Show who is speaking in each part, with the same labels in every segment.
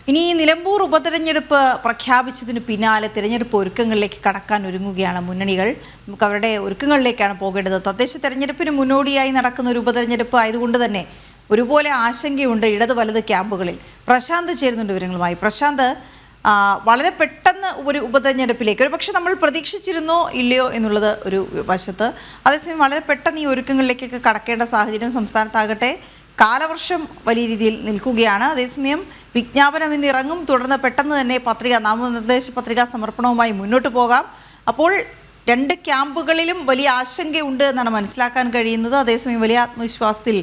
Speaker 1: ഇനി നിലമ്പൂർ ഉപതെരഞ്ഞെടുപ്പ് പ്രഖ്യാപിച്ചതിന് പിന്നാലെ തിരഞ്ഞെടുപ്പ് ഒരുക്കങ്ങളിലേക്ക് കടക്കാൻ ഒരുങ്ങുകയാണ് മുന്നണികൾ. നമുക്ക് അവരുടെ ഒരുക്കങ്ങളിലേക്കാണ് പോകേണ്ടത്. തദ്ദേശ തെരഞ്ഞെടുപ്പിന് മുന്നോടിയായി നടക്കുന്ന ഒരു ഉപതെരഞ്ഞെടുപ്പ് ആയതുകൊണ്ട് തന്നെ ഒരുപോലെ ആശങ്കയുണ്ട് ഇടത് വലത് ക്യാമ്പുകളിൽ. പ്രശാന്ത് ചേരുന്നുണ്ട് വിവരങ്ങളുമായി. പ്രശാന്ത്, വളരെ പെട്ടെന്ന് ഒരു ഉപതെരഞ്ഞെടുപ്പിലേക്ക് ഒരു പക്ഷെ നമ്മൾ പ്രതീക്ഷിച്ചിരുന്നോ ഇല്ലയോ എന്നുള്ളത് ഒരു വശത്ത്, അതേസമയം വളരെ പെട്ടെന്ന് ഈ ഒരുക്കങ്ങളിലേക്കൊക്കെ കടക്കേണ്ട സാഹചര്യം സംസ്ഥാനത്താകട്ടെ കാലവർഷം വലിയ രീതിയിൽ നിൽക്കുകയാണ്. അതേസമയം വിജ്ഞാപനം ഇന്ന് ഇറങ്ങും, തുടർന്ന് പെട്ടെന്ന് തന്നെ നാമനിർദ്ദേശ പത്രികാ സമർപ്പണവുമായി മുന്നോട്ട് പോകാം. അപ്പോൾ രണ്ട് ക്യാമ്പുകളിലും വലിയ ആശങ്കയുണ്ട് എന്നാണ് മനസ്സിലാക്കാൻ കഴിയുന്നത്. അതേസമയം വലിയ ആത്മവിശ്വാസത്തിൽ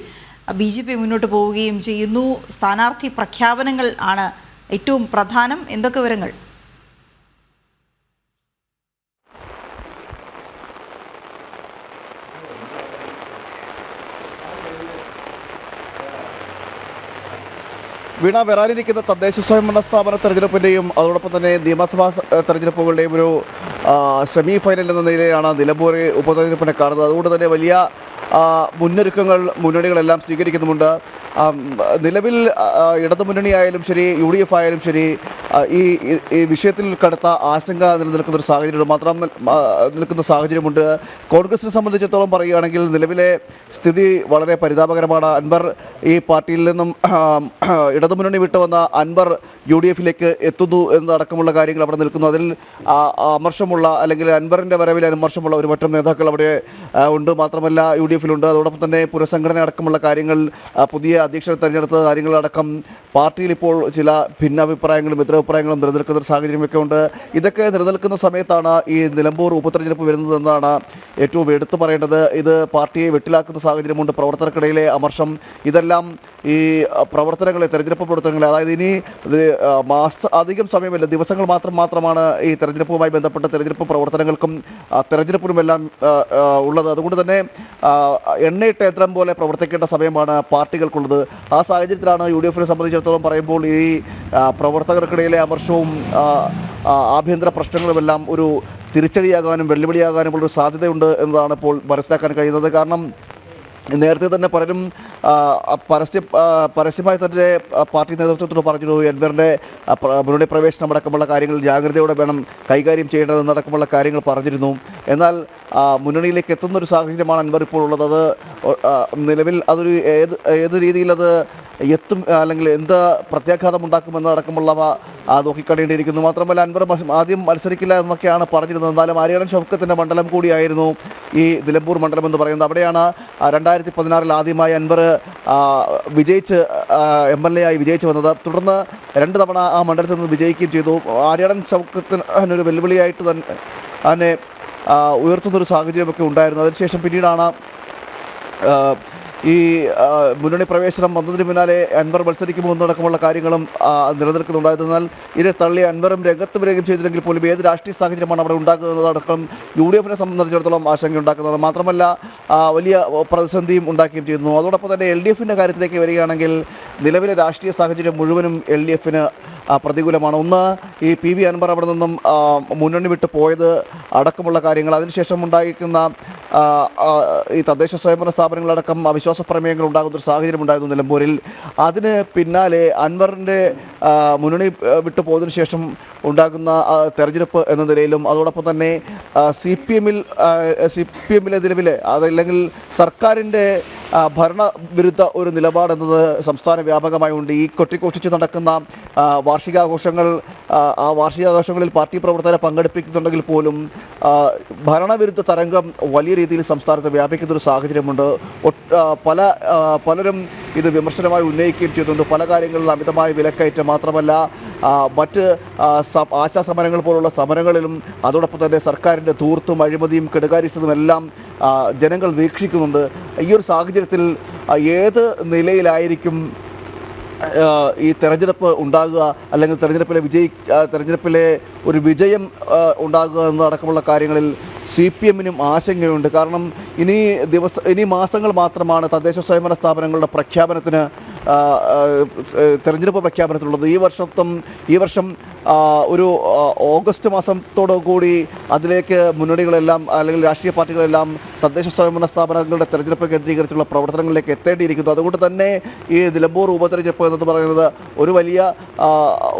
Speaker 1: BJP മുന്നോട്ട് പോവുകയും ചെയ്യുന്നു. സ്ഥാനാർത്ഥി പ്രഖ്യാപനങ്ങൾ ആണ് ഏറ്റവും പ്രധാനം. എന്തൊക്കെ വിവരങ്ങൾ?
Speaker 2: വീണ, വരാനിരിക്കുന്ന തദ്ദേശ സ്വയംഭരണ സ്ഥാപന തെരഞ്ഞെടുപ്പിൻ്റെയും അതോടൊപ്പം തന്നെ നിയമസഭാ തെരഞ്ഞെടുപ്പുകളുടെയും ഒരു സെമി ഫൈനൽ എന്ന നിലയിലാണ് നിലമ്പൂർ ഉപതെരഞ്ഞെടുപ്പിനെ കാണുന്നത്. അതുകൊണ്ട് തന്നെ വലിയ മുന്നൊരുക്കങ്ങൾ മുന്നണികളെല്ലാം സ്വീകരിക്കുന്നുമുണ്ട്. നിലവിൽ ഇടതുമുന്നണിയായാലും ശരി, UDF ആയാലും ശരി, ഈ വിഷയത്തിൽ കടുത്ത ആശങ്ക നിലനിൽക്കുന്ന ഒരു സാഹചര്യം മാത്രം നിൽക്കുന്ന സാഹചര്യമുണ്ട്. കോൺഗ്രസിനെ സംബന്ധിച്ചിടത്തോളം പറയുകയാണെങ്കിൽ നിലവിലെ സ്ഥിതി വളരെ പരിതാപകരമാണ്. അൻവർ ഈ പാർട്ടിയിൽ നിന്നും ഇടതുമുന്നണി വിട്ടുവന്ന അൻവർ UDFിലേക്ക് എത്തുന്നു എന്നതടക്കമുള്ള കാര്യങ്ങൾ അവിടെ നിൽക്കുന്നു. അതിൽ അമർഷമുള്ള അല്ലെങ്കിൽ അൻവറിൻ്റെ വരവിൽ അമർഷമുള്ള ഒരു മറ്റം നേതാക്കൾ അവിടെ ഉണ്ട്. മാത്രമല്ല UDFിലുണ്ട്. അതോടൊപ്പം തന്നെ പുനഃസംഘടന അടക്കമുള്ള കാര്യങ്ങൾ, പുതിയ അധ്യക്ഷനെ തെരഞ്ഞെടുത്ത കാര്യങ്ങളടക്കം പാർട്ടിയിൽ ഇപ്പോൾ ചില ഭിന്നാഭിപ്രായങ്ങളും എതിരഭിപ്രായങ്ങളും നിലനിൽക്കുന്ന ഒരു സാഹചര്യമൊക്കെ ഉണ്ട്. ഇതൊക്കെ നിലനിൽക്കുന്ന സമയത്താണ് ഈ നിലമ്പൂർ ഉപതെരഞ്ഞെടുപ്പ് വരുന്നതെന്നാണ് ഏറ്റവും എടുത്തു പറയേണ്ടത്. ഇത് പാർട്ടിയെ വെട്ടിലാക്കുന്ന സാഹചര്യമുണ്ട്. പ്രവർത്തകർക്കിടയിലെ അമർഷം, ഇതെല്ലാം ഈ പ്രവർത്തനങ്ങളെ, തെരഞ്ഞെടുപ്പ് പ്രവർത്തനങ്ങളെ, അതായത് ഇനി അധികം സമയമില്ല, ദിവസങ്ങൾ മാത്രമാണ് ഈ തെരഞ്ഞെടുപ്പുമായി ബന്ധപ്പെട്ട തെരഞ്ഞെടുപ്പ് പ്രവർത്തനങ്ങൾക്കും തെരഞ്ഞെടുപ്പിനുമെല്ലാം ഉള്ളത്. അതുകൊണ്ട് തന്നെ എണ്ണയിട്ട യന്ത്രം പോലെ പ്രവർത്തിക്കേണ്ട സമയമാണ് പാർട്ടികൾക്കുള്ളത്. ആ സാഹചര്യത്തിലാണ് UDFിനെ സംബന്ധിച്ചിടത്തോളം പറയുമ്പോൾ ഈ പ്രവർത്തകർക്കിടയിലെ അമർഷവും ആഭ്യന്തര പ്രശ്നങ്ങളുമെല്ലാം ഒരു തിരിച്ചടിയാകാനും വെല്ലുവിളിയാകാനുമുള്ളൊരു സാധ്യതയുണ്ട് എന്നതാണ് ഇപ്പോൾ മനസ്സിലാക്കാൻ കഴിയുന്നത്. കാരണം നേരത്തെ തന്നെ പലരും പരസ്യമായി തന്നെ പാർട്ടി നേതൃത്വത്തോട് പറഞ്ഞിരുന്നു അൻവറിൻ്റെ മുന്നണി പ്രവേശനം അടക്കമുള്ള കാര്യങ്ങൾ ജാഗ്രതയോടെ വേണം കൈകാര്യം ചെയ്യേണ്ടതെന്നടക്കമുള്ള കാര്യങ്ങൾ പറഞ്ഞിരുന്നു. എന്നാൽ മുന്നണിയിലേക്ക് എത്തുന്നൊരു സാഹചര്യമാണ് അൻവർ ഇപ്പോൾ ഉള്ളത്. അത് നിലവിൽ അതൊരു ഏത് രീതിയിൽ അത് എത്തും അല്ലെങ്കിൽ എന്ത് പ്രത്യാഘാതം ഉണ്ടാക്കുമെന്നടക്കമുള്ളവ നോക്കിക്കടേണ്ടിയിരിക്കുന്നു. മാത്രമല്ല അൻവർ ആദ്യം മത്സരിക്കില്ല എന്നൊക്കെയാണ് പറഞ്ഞിരുന്നത്. എന്നാലും ആര്യാടൻ ഷൗക്കത്തിൻ്റെ മണ്ഡലം കൂടിയായിരുന്നു ഈ നിലമ്പൂർ മണ്ഡലം എന്ന് പറയുന്നത്. അവിടെയാണ് 2016 ആദ്യമായി അൻവർ വിജയിച്ച് MLA ആയി വിജയിച്ചു വന്നത്. തുടർന്ന് 2 തവണ ആ മണ്ഡലത്തിൽ നിന്ന് വിജയിക്കുകയും ചെയ്തു. ആര്യാടൻ ഷൗക്കത്തിന് ഒരു വെല്ലുവിളിയായിട്ട് തന്നെ ഉയർത്തുന്നൊരു സാഹചര്യമൊക്കെ ഉണ്ടായിരുന്നു. അതിനുശേഷം പിന്നീടാണ് ഈ മുന്നണി പ്രവേശനം വന്നതിന് പിന്നാലെ അൻവർ മത്സരിക്കുമോ എന്നടക്കമുള്ള കാര്യങ്ങളും നിലനിൽക്കുന്നുണ്ടായിരുന്നാൽ ഇതിനെ തള്ളി അൻവറും രംഗത്ത് വരികയും ചെയ്തില്ലെങ്കിൽ പോലും ഏത് രാഷ്ട്രീയ സാഹചര്യമാണ് അവിടെ ഉണ്ടാക്കുന്നതടക്കം UDFിനെ സംബന്ധിച്ചിടത്തോളം ആശങ്ക ഉണ്ടാക്കുന്നത്. മാത്രമല്ല വലിയ പ്രതിസന്ധിയും ഉണ്ടാക്കുകയും ചെയ്യുന്നു. അതോടൊപ്പം തന്നെ LDFിൻ്റെ കാര്യത്തിലേക്ക് വരികയാണെങ്കിൽ നിലവിലെ രാഷ്ട്രീയ സാഹചര്യം മുഴുവനും LDFിന് പ്രതികൂലമാണ്. ഒന്ന്, ഈ PV അൻവർ അവിടെ നിന്നും മുന്നണി വിട്ട് പോയത് അടക്കമുള്ള കാര്യങ്ങൾ, അതിനുശേഷം ഉണ്ടായിരിക്കുന്ന ഈ തദ്ദേശ സ്വയംഭരണ സ്ഥാപനങ്ങളടക്കം അവിശ്വാസ പ്രമേയങ്ങൾ ഉണ്ടാകുന്നൊരു സാഹചര്യം ഉണ്ടായിരുന്നു നിലമ്പൂരിൽ. അതിന് പിന്നാലെ അൻവറിൻ്റെ മുന്നണി വിട്ടു പോയതിനു ശേഷം ഉണ്ടാകുന്ന തെരഞ്ഞെടുപ്പ് എന്ന നിലയിലും അതോടൊപ്പം തന്നെ CPMലെ നിലവിലെ അതല്ലെങ്കിൽ സർക്കാരിൻ്റെ ഭരണവിരുദ്ധ ഒരു നിലപാടെന്നത് സംസ്ഥാന വ്യാപകമായി ഉണ്ട്. ഈ കൊട്ടിഘോഷിച്ച് നടക്കുന്ന വാർഷികാഘോഷങ്ങൾ, ആ വാർഷികാഘോഷങ്ങളിൽ പാർട്ടി പ്രവർത്തകരെ പങ്കെടുപ്പിക്കുന്നുണ്ടെങ്കിൽ പോലും ഭരണവിരുദ്ധ തരംഗം വലിയ രീതിയിൽ സംസ്ഥാനത്ത് വ്യാപിക്കുന്നൊരു സാഹചര്യമുണ്ട്. പലരും ഇത് വിമർശനമായി ഉന്നയിക്കുകയും ചെയ്തിട്ടുണ്ട്. പല കാര്യങ്ങളിലും അമിതമായ വിലക്കയറ്റം, മാത്രമല്ല മറ്റ് ആശാസമരങ്ങൾ പോലുള്ള സമരങ്ങളിലും അതോടൊപ്പം തന്നെ സർക്കാരിൻ്റെ ധൂർത്തും അഴിമതിയും കെടുകാര്യസ്ഥതും എല്ലാം ജനങ്ങൾ വീക്ഷിക്കുന്നുണ്ട്. ഈ ഒരു സാഹചര്യത്തിൽ ഏത് നിലയിലായിരിക്കും ഈ തെരഞ്ഞെടുപ്പ് ഉണ്ടാകുക, അല്ലെങ്കിൽ തെരഞ്ഞെടുപ്പിലെ ഒരു വിജയം ഉണ്ടാകുക എന്നതടക്കമുള്ള കാര്യങ്ങളിൽ CPM-നും ആശങ്കയുണ്ട്. കാരണം ഇനി മാസങ്ങൾ മാത്രമാണ് തദ്ദേശ സ്വയംഭരണ സ്ഥാപനങ്ങളുടെ പ്രഖ്യാപനത്തിന് തെരഞ്ഞെടുപ്പ് പ്രഖ്യാപനത്തിലുള്ളത്. ഈ വർഷം ഒരു ഓഗസ്റ്റ് മാസത്തോടുകൂടി അതിലേക്ക് മുന്നണികളെല്ലാം അല്ലെങ്കിൽ രാഷ്ട്രീയ പാർട്ടികളെല്ലാം തദ്ദേശ സ്വയംഭരണ സ്ഥാപനങ്ങളുടെ തെരഞ്ഞെടുപ്പ് കേന്ദ്രീകരിച്ചുള്ള പ്രവർത്തനങ്ങളിലേക്ക് എത്തേണ്ടിയിരിക്കുന്നു. അതുകൊണ്ട് തന്നെ ഈ നിലമ്പൂർ ഉപതെരഞ്ഞെടുപ്പ് എന്ന് പറയുന്നത് ഒരു വലിയ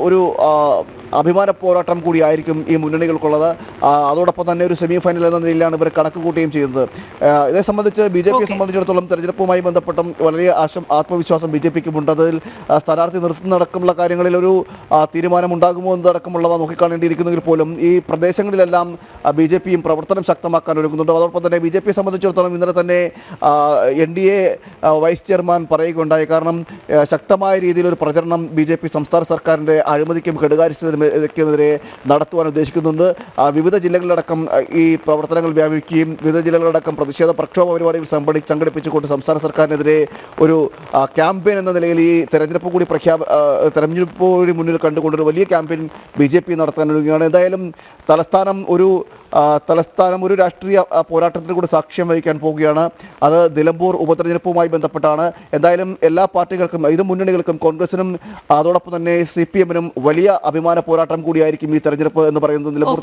Speaker 2: ഒരു അഭിമാന പോരാട്ടം കൂടിയായിരിക്കും ഈ മുന്നണികൾക്കുള്ളത്. അതോടൊപ്പം തന്നെ ഒരു സെമി ഫൈനൽ എന്ന നിലയിലാണ് ഇവർ കണക്ക് കൂട്ടുകയും ചെയ്യുന്നത്. ഇതേ സംബന്ധിച്ച് BJP സംബന്ധിച്ചിടത്തോളം തെരഞ്ഞെടുപ്പുമായി ബന്ധപ്പെട്ടും വളരെ ആത്മവിശ്വാസം BJPക്കുമുണ്ട്. അതിൽ സ്ഥാനാർത്ഥി നിർത്തുന്നതടക്കമുള്ള കാര്യങ്ങളിൽ ഒരു തീരുമാനമുണ്ടാകുമോ എന്നതടക്കമുള്ളവ നോക്കിക്കാണേണ്ടിയിരിക്കുന്നെങ്കിൽ പോലും ഈ പ്രദേശങ്ങളിലെല്ലാം BJPയും പ്രവർത്തനം ശക്തമാക്കാൻ ഒരുങ്ങുന്നുണ്ട്. അതോടൊപ്പം തന്നെ BJPയെ സംബന്ധിച്ചിടത്തോളം ഇന്നലെ തന്നെ NDA വൈസ് ചെയർമാൻ പറയുകയുണ്ടായി. കാരണം ശക്തമായ രീതിയിലൊരു പ്രചരണം BJP സംസ്ഥാന സർക്കാരിൻ്റെ അഴിമതിക്കും കെടുകാര്യസ്ഥതയ്ക്കുമെതിരെ നടത്തുവാൻ ഉദ്ദേശിക്കുന്നുണ്ട്. വിവിധ ജില്ലകളിലടക്കം ഈ പ്രവർത്തനങ്ങൾ വ്യാപിക്കുകയും വിവിധ ജില്ലകളിലടക്കം പ്രതിഷേധ പ്രക്ഷോഭ പരിപാടികൾ സംഘടിപ്പിച്ചുകൊണ്ട് സംസ്ഥാന സർക്കാരിനെതിരെ ഒരു ക്യാമ്പയിൻ എന്ന നിലയിൽ ഈ തെരഞ്ഞെടുപ്പ് കൂടി മുന്നിൽ കണ്ടുകൊണ്ടൊരു വലിയ ക്യാമ്പയിൻ BJP നടത്താൻ ഒരുങ്ങുകയാണ്. എന്തായാലും തലസ്ഥാനം ഒരു രാഷ്ട്രീയ പോരാട്ടത്തിന് കൂടി സാക്ഷ്യം വഹിക്കാൻ പോവുകയാണ്. അത് നിലമ്പൂർ ഉപതെരഞ്ഞെടുപ്പുമായി ബന്ധപ്പെട്ടാണ്. എന്തായാലും എല്ലാ പാർട്ടികൾക്കും ഇരു മുന്നണികൾക്കും കോൺഗ്രസിനും അതോടൊപ്പം തന്നെ CPM-നും വലിയ അഭിമാന പോരാട്ടം കൂടിയായിരിക്കും ഈ തെരഞ്ഞെടുപ്പ് എന്ന് പറയുന്നത്, നിലമ്പൂർ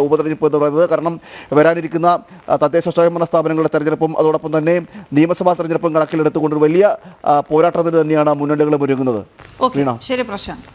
Speaker 2: ഉപതെരഞ്ഞെടുപ്പ് എന്ന് പറയുന്നത്. കാരണം വരാനിരിക്കുന്ന തദ്ദേശ സ്വയംഭരണ സ്ഥാപനങ്ങളുടെ തെരഞ്ഞെടുപ്പും അതോടൊപ്പം തന്നെ നിയമസഭാ തെരഞ്ഞെടുപ്പും കണക്കിലെടുത്തുകൊണ്ട് വലിയ പോരാട്ടത്തിന് തന്നെയാണ് മുന്നണികളും ഒരുങ്ങുന്നത്.
Speaker 1: ശരി പ്രശാന്ത്.